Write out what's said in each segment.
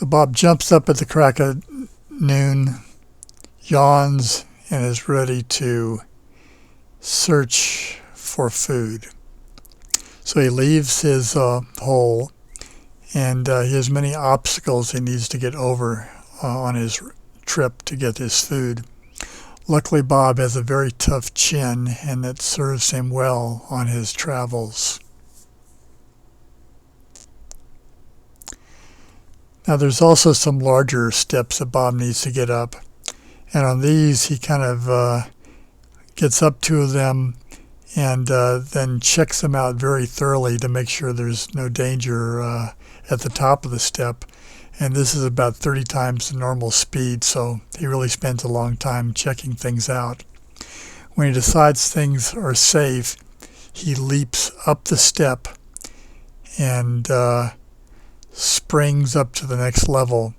So Bob jumps up at the crack of noon, yawns, and is ready to search for food. So he leaves his hole, and he has many obstacles he needs to get over on his trip to get his food. Luckily, Bob has a very tough chin, and that serves him well on his travels. Now, there's also some larger steps that Bob needs to get up, and on these he kind of gets up to them and then checks them out very thoroughly to make sure there's no danger at the top of the step. And this is about 30 times the normal speed, so he really spends a long time checking things out. When he decides things are safe, he leaps up the step and springs up to the next level,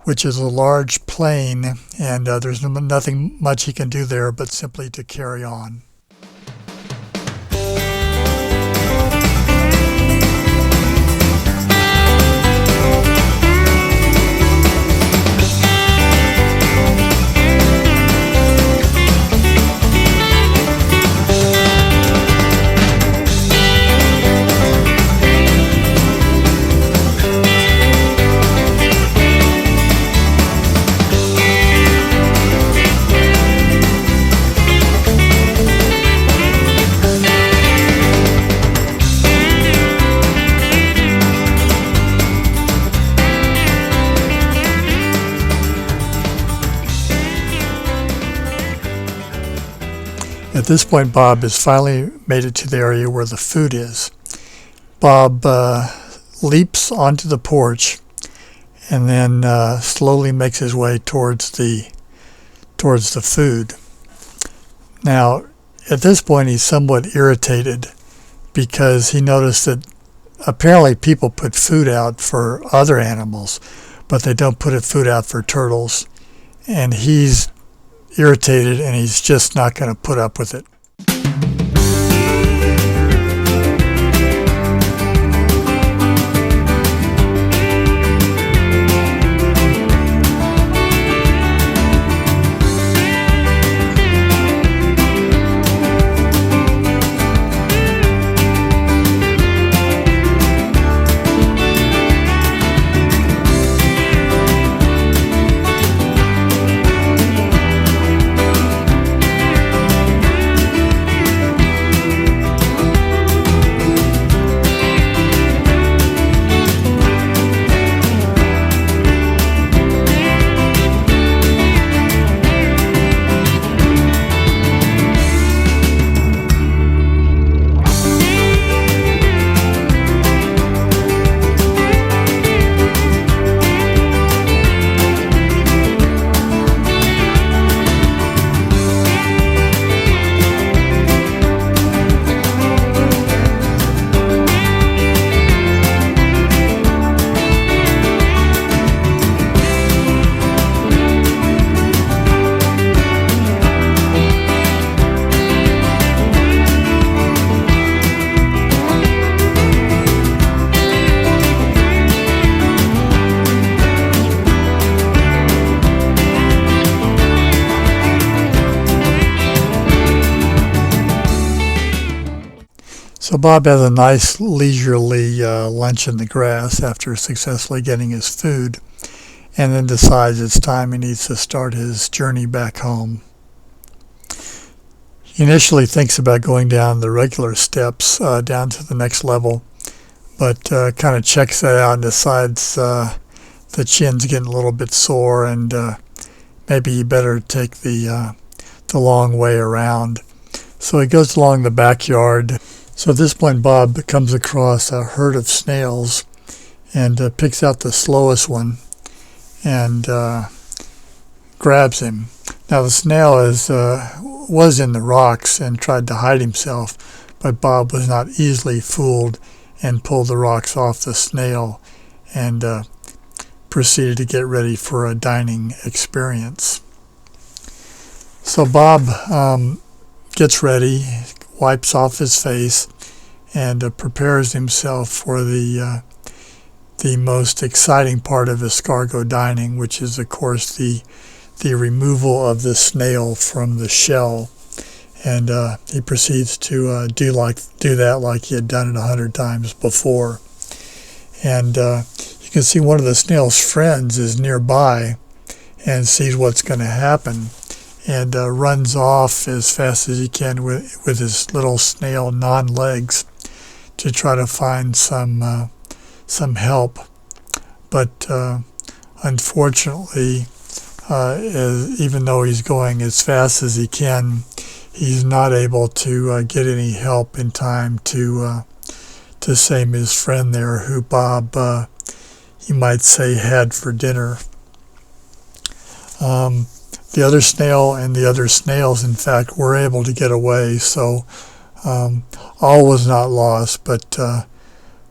which is a large plain, and there's nothing much he can do there but simply to carry on. At this point, Bob has finally made it to the area where the food is. Bob leaps onto the porch and then slowly makes his way towards the food. Now, at this point, he's somewhat irritated because he noticed that apparently people put food out for other animals, but they don't put food out for turtles, and he's irritated, and he's just not going to put up with it. So Bob has a nice leisurely lunch in the grass after successfully getting his food, and then decides it's time he needs to start his journey back home. He initially thinks about going down the regular steps down to the next level, but kind of checks that out and decides the chin's getting a little bit sore, and maybe he better take the long way around. So he goes along the backyard. So at this point, Bob comes across a herd of snails and picks out the slowest one and grabs him. Now the snail was in the rocks and tried to hide himself, but Bob was not easily fooled and pulled the rocks off the snail and proceeded to get ready for a dining experience. So Bob gets ready, wipes off his face, and prepares himself for the the most exciting part of escargot dining, which is, of course, the removal of the snail from the shell. And he proceeds to do that like he had done it 100 times before. And you can see one of the snail's friends is nearby and sees what's going to happen, and runs off as fast as he can with his little snail non-legs to try to find some help. But unfortunately, even though he's going as fast as he can, he's not able to get any help in time to save his friend there, who Bob, you might say, had for dinner. The other snail and the other snails, in fact, were able to get away, so all was not lost. But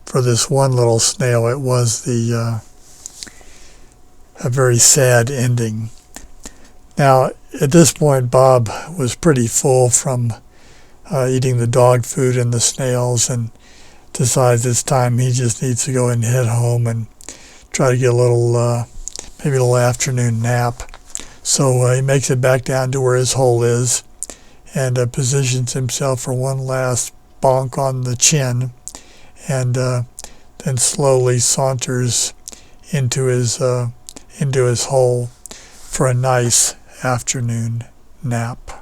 for this one little snail, it was a very sad ending. Now, at this point, Bob was pretty full from eating the dog food and the snails, and decides it's time he just needs to go and head home and try to get a little, maybe a little afternoon nap. So he makes it back down to where his hole is, and positions himself for one last bonk on the chin, and then slowly saunters into his hole for a nice afternoon nap.